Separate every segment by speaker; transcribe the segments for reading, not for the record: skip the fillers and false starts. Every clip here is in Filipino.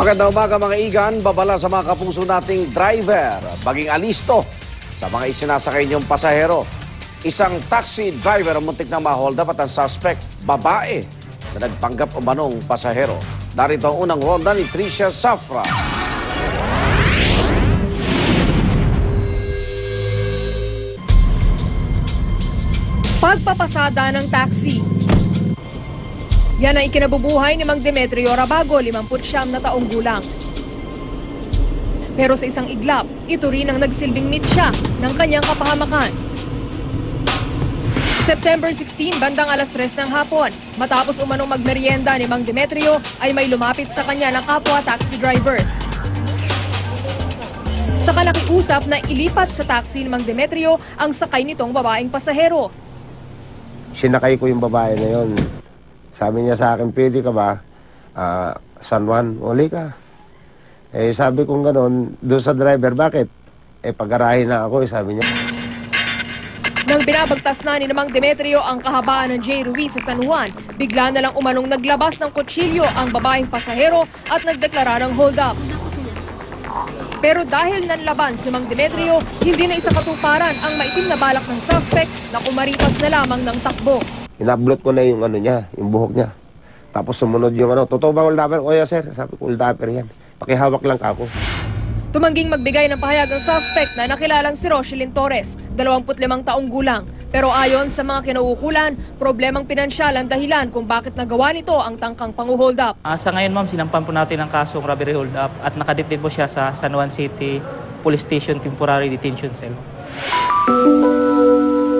Speaker 1: Magandang umaga mga igan, babala sa mga kapuso nating driver. Maging alisto sa mga isinasakay niyong pasahero. Isang taxi driver ang muntik na ma-hold up at ang suspect, babae, na nagpanggap umanong pasahero. Narito ang unang ronda ni Tricia Safra.
Speaker 2: Pagpapasada ng taxi. Yan ang ikinabubuhay ni Mang Demetrio Rabago, 59 na taong gulang. Pero sa isang iglap, ito rin ang nagsilbing mitya ng kanyang kapahamakan. September 16, bandang alas 3 ng hapon, matapos umanong magmerienda ni Mang Demetrio, ay may lumapit sa kanya ng kapwa taxi driver. Sa nakiusap na ilipat sa taxi ni Mang Demetrio ang sakay nitong babaeng pasahero.
Speaker 3: Sinakay ko yung babae na yon. Sabi niya sa akin, pwede ka ba? San Juan, uli ka. Eh sabi kong gano'n, doon sa driver, bakit? Eh pag-arahin na ako, sabi niya.
Speaker 2: Nang binabagtas na ni Mang Demetrio ang kahabaan ng J. Ruiz sa San Juan, bigla na lang umanong naglabas ng kutsilyo ang babaeng pasahero at nagdeklara ng hold up. Pero dahil nanlaban si Mang Demetrio, hindi na isa katuparan ang maitim na balak ng suspect na kumaripas na lamang ng takbo.
Speaker 3: Inablot ko na yung ano niya, yung buhok niya. Tapos sumunod yung ano, totoo ba uldapper? O yeah, sir, sabi ko uldapper yan. Pakihawak lang ako.
Speaker 2: Tumangging magbigay ng pahayag ang suspect na nakilalang si Roselyn Torres, 25 taong gulang. Pero ayon sa mga kinauukulan, problemang pinansyal ang dahilan kung bakit nagawa nito ang tangkang pangu-hold up.
Speaker 4: Sa ngayon ma'am, sinampan po natin ang kasong robbery hold up at nakadetect po siya sa San Juan City Police Station Temporary Detention Cell.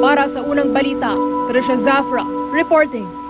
Speaker 2: Para sa unang balita, Tricia Zafra, reporting.